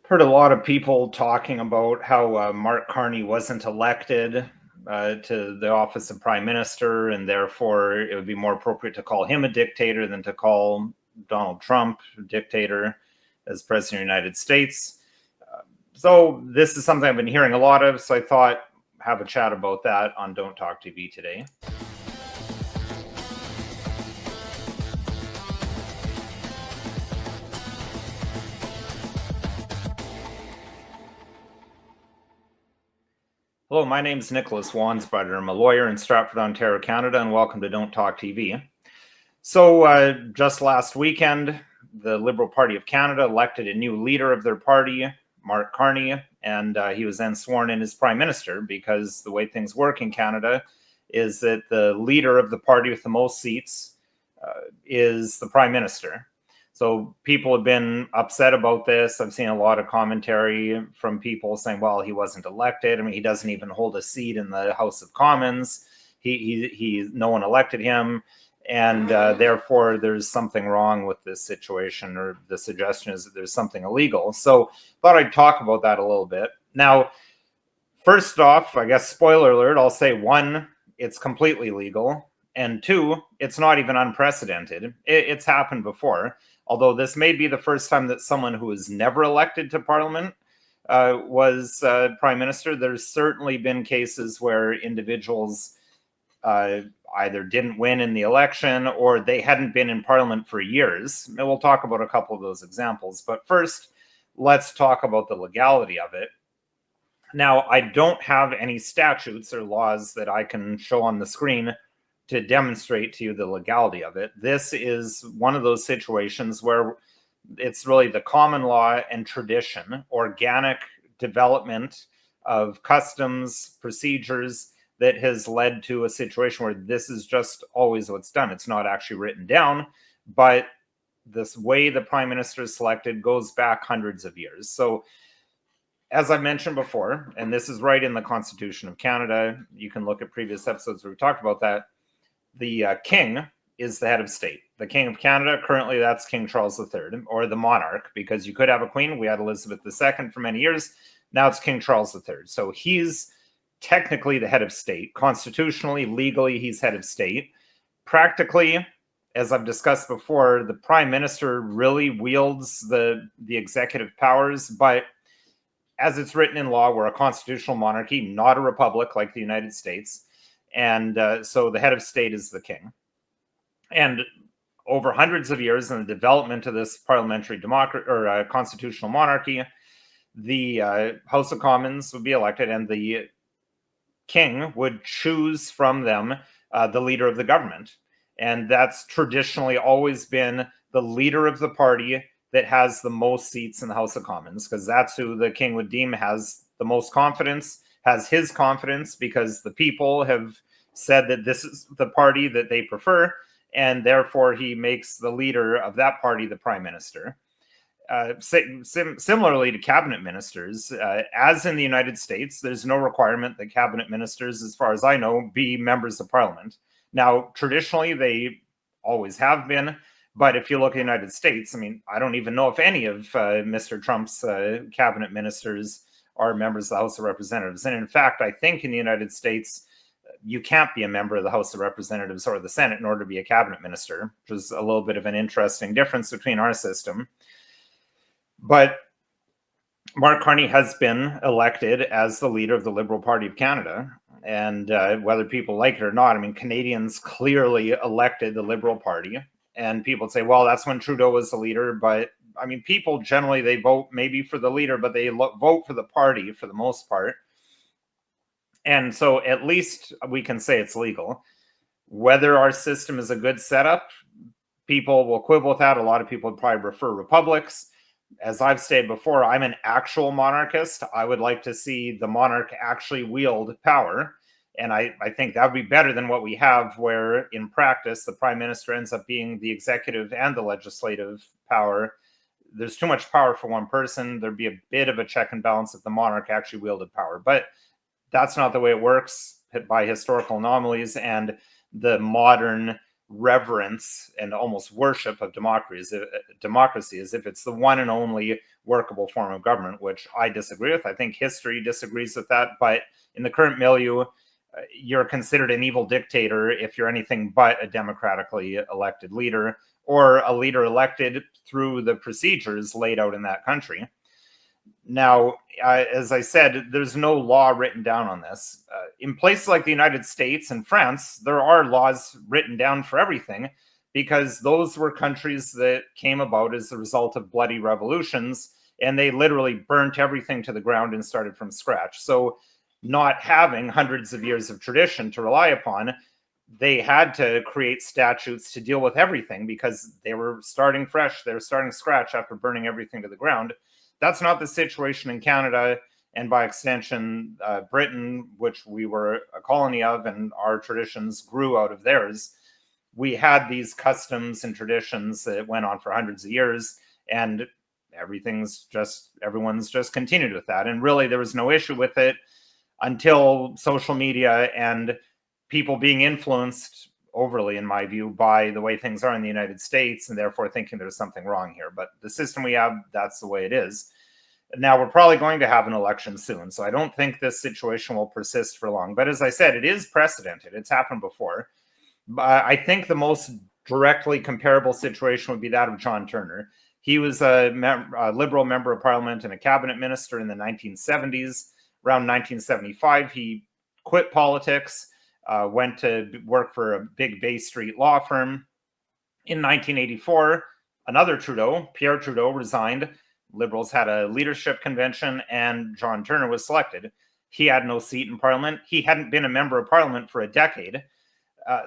Heard a lot of people talking about how Mark Carney wasn't elected to the office of prime minister, and therefore it would be more appropriate to call him a dictator than to call Donald Trump a dictator as president of the United States. So this is something I've been hearing a lot of, so I thought have a chat about that on Don't Talk TV today. Hello, my name is Nicholas Wansbruder. I'm a lawyer in Stratford, Ontario, Canada, and welcome to Don't Talk TV. So just last weekend, the Liberal Party of Canada elected a new leader of their party, Mark Carney, and he was then sworn in as prime minister, because the way things work in Canada is that the leader of the party with the most seats is the prime minister. So people have been upset about this. I've seen a lot of commentary from people saying, well, he wasn't elected. I mean, he doesn't even hold a seat in the House of Commons. No one elected him. And therefore, there's something wrong with this situation, or the suggestion is that there's something illegal. So thought I'd talk about that a little bit. Now, first off, I guess, spoiler alert, I'll say, one, it's completely legal. And two, it's not even unprecedented. It's happened before. Although this may be the first time that someone who was never elected to Parliament was prime minister. There's certainly been cases where individuals either didn't win in the election or they hadn't been in Parliament for years. And we'll talk about a couple of those examples. But first, let's talk about the legality of it. Now, I don't have any statutes or laws that I can show on the screen to demonstrate to you the legality of it. This is one of those situations where it's really the common law and tradition, organic development of customs, procedures that has led to a situation where this is just always what's done. It's not actually written down, but this way the prime minister is selected goes back hundreds of years. So as I mentioned before, and this is right in the Constitution of Canada, you can look at previous episodes where we talked about that, the king is the head of state. The King of Canada, currently that's King Charles III, or the monarch, because you could have a queen. We had Elizabeth II for many years. Now it's King Charles III. So he's technically the head of state. Constitutionally, legally, he's head of state. Practically, as I've discussed before, the prime minister really wields the executive powers, but as it's written in law, we're a constitutional monarchy, not a republic like the United States. And so the head of state is the king. And over hundreds of years in the development of this parliamentary democracy or constitutional monarchy, the House of Commons would be elected, and the king would choose from them the leader of the government. And that's traditionally always been the leader of the party that has the most seats in the House of Commons, because that's who the king would deem has the most confidence, has his confidence, because the people have said that this is the party that they prefer, and therefore he makes the leader of that party the prime minister. Similarly to cabinet ministers, as in the United States, there's no requirement that cabinet ministers, as far as I know, be members of parliament. Now, traditionally, they always have been, but if you look at the United States, I mean, I don't even know if any of Mr. Trump's cabinet ministers are members of the House of Representatives. And in fact, I think in the United States, you can't be a member of the House of Representatives or the Senate in order to be a cabinet minister, which is a little bit of an interesting difference between our system. But Mark Carney has been elected as the leader of the Liberal Party of Canada. And whether people like it or not, I mean, Canadians clearly elected the Liberal Party. And people say, well, that's when Trudeau was the leader. But I mean, people generally, they vote maybe for the leader, but they vote for the party for the most part. And so at least we can say it's legal. Whether our system is a good setup, people will quibble with that. A lot of people would probably prefer republics. As I've stated before, I'm an actual monarchist. I would like to see the monarch actually wield power. And I think that would be better than what we have, where in practice, the prime minister ends up being the executive and the legislative power. There's too much power for one person. There'd be a bit of a check and balance if the monarch actually wielded power. But that's not the way it works by historical anomalies and the modern reverence and almost worship of democracy as if it's the one and only workable form of government, which I disagree with. I think history disagrees with that. But in the current milieu, you're considered an evil dictator if you're anything but a democratically elected leader, or a leader elected through the procedures laid out in that country. Now, as I said, there's no law written down on this. In places like the United States and France, there are laws written down for everything, because those were countries that came about as a result of bloody revolutions, and they literally burnt everything to the ground and started from scratch. So not having hundreds of years of tradition to rely upon, they had to create statutes to deal with everything, because they were starting fresh. They were starting scratch after burning everything to the ground. That's not the situation in Canada, and by extension, Britain, which we were a colony of, and our traditions grew out of theirs. We had these customs and traditions that went on for hundreds of years, and everyone's just continued with that. And really, there was no issue with it until social media and people being influenced overly, in my view, by the way things are in the United States, and therefore thinking there's something wrong here. But the system we have, that's the way it is. Now, we're probably going to have an election soon, so I don't think this situation will persist for long. But as I said, it is precedented. It's happened before. I think the most directly comparable situation would be that of John Turner. He was a Liberal member of Parliament and a cabinet minister in the 1970s. Around 1975, he quit politics, went to work for a big Bay Street law firm. In 1984, another Trudeau, Pierre Trudeau, resigned. Liberals had a leadership convention, and John Turner was selected. He had no seat in Parliament. He hadn't been a member of Parliament for a decade.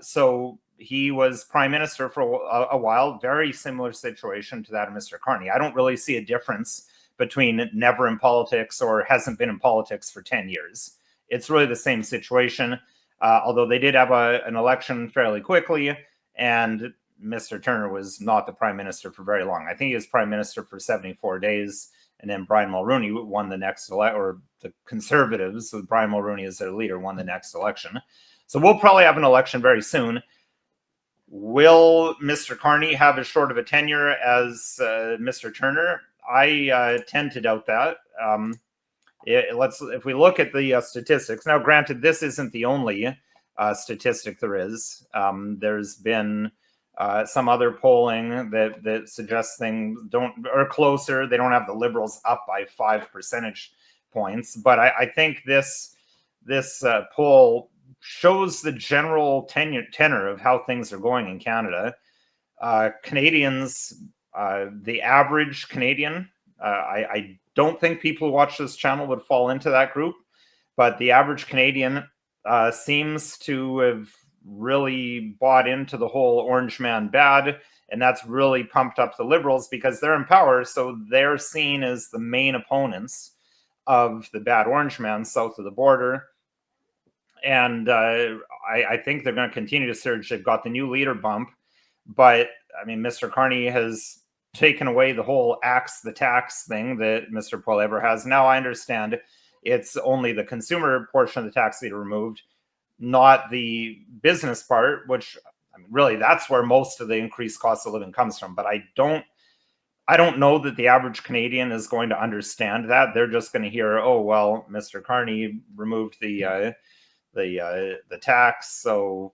So he was prime minister for a while. Very similar situation to that of Mr. Carney. I don't really see a difference between never in politics or hasn't been in politics for 10 years. It's really the same situation, although they did have an election fairly quickly, and Mr. Turner was not the prime minister for very long. I think he was prime minister for 74 days, and then Brian Mulroney won the next or the Conservatives, with Brian Mulroney as their leader, won the next election. So we'll probably have an election very soon. Will Mr. Carney have as short of a tenure as Mr. Turner? I tend to doubt that. If we look at the statistics, now granted, this isn't the only statistic there is. There's been some other polling that suggests things are closer. They don't have the Liberals up by 5 percentage points, but I think this poll shows the general tenor of how things are going in Canada. Canadians, the average Canadian, I don't think people who watch this channel would fall into that group, but the average Canadian seems to have really bought into the whole Orange Man bad, and that's really pumped up the Liberals because they're in power, so they're seen as the main opponents of the bad Orange Man south of the border. And I think they're going to continue to surge. They've got the new leader bump, but I mean, Mr. Carney has taken away the whole axe the tax thing that Mr. Poilievre has. Now I understand it's only the consumer portion of the tax that he removed, not the business part, which I mean, really that's where most of the increased cost of living comes from. But I don't know that the average Canadian is going to understand that. They're just going to hear, oh, well, Mr. Carney removed the tax, so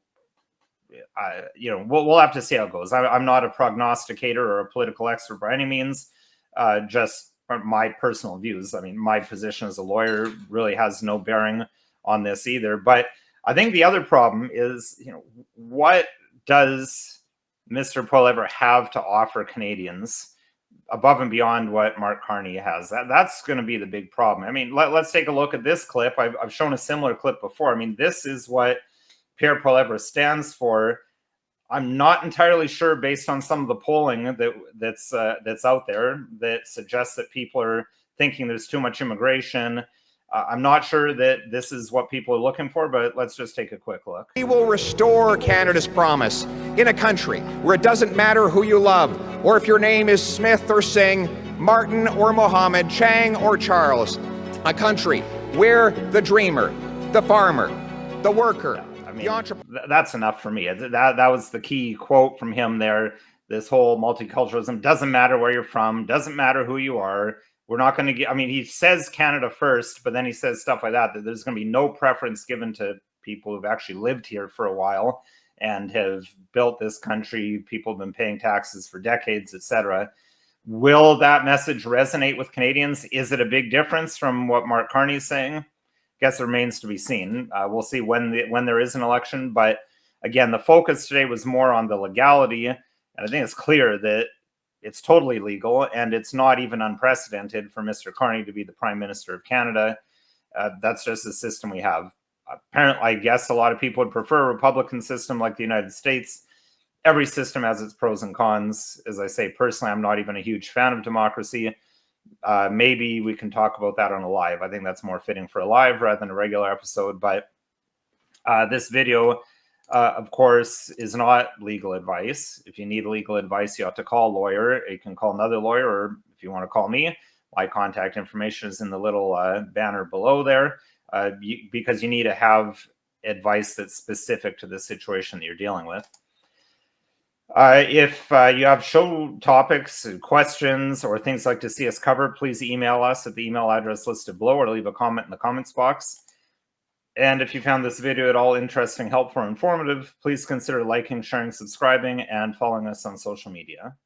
we'll have to see how it goes. I'm not a prognosticator or a political expert by any means, just my personal views. I mean, my position as a lawyer really has no bearing on this either. But I think the other problem is, what does Mr. Poilievre have to offer Canadians above and beyond what Mark Carney has? That's going to be the big problem. I mean, let's take a look at this clip. I've shown a similar clip before. I mean, this is what Pierre Poilievre stands for. I'm not entirely sure, based on some of the polling that's out there, that suggests that people are thinking there's too much immigration. I'm not sure that this is what people are looking for, but let's just take a quick look. We will restore Canada's promise in a country where it doesn't matter who you love, or if your name is Smith or Singh, Martin or Mohammed, Chang or Charles. A country where the dreamer, the farmer, the worker, I mean, that's enough for me. That was the key quote from him there. This whole multiculturalism doesn't matter where you're from, doesn't matter who you are. We're not going to get, I mean, he says Canada first, but then he says stuff like that there's going to be no preference given to people who've actually lived here for a while and have built this country. People have been paying taxes for decades, etc. Will that message resonate with Canadians? Is it a big difference from what Mark Carney is saying? Guess it remains to be seen. We'll see when there is an election. But again, the focus today was more on the legality. And I think it's clear that it's totally legal and it's not even unprecedented for Mr. Carney to be the Prime Minister of Canada. That's just the system we have. Apparently, I guess a lot of people would prefer a Republican system like the United States. Every system has its pros and cons. As I say, personally, I'm not even a huge fan of democracy. Maybe we can talk about that on a live. I think that's more fitting for a live rather than a regular episode. But this video, of course, is not legal advice. If you need legal advice, you have to call a lawyer. You can call another lawyer, or if you want to call me, my contact information is in the little banner below there, because you need to have advice that's specific to the situation that you're dealing with. If you have show topics, questions, or things like to see us cover, please email us at the email address listed below or leave a comment in the comments box. And if you found this video at all interesting, helpful, or informative, please consider liking, sharing, subscribing, and following us on social media.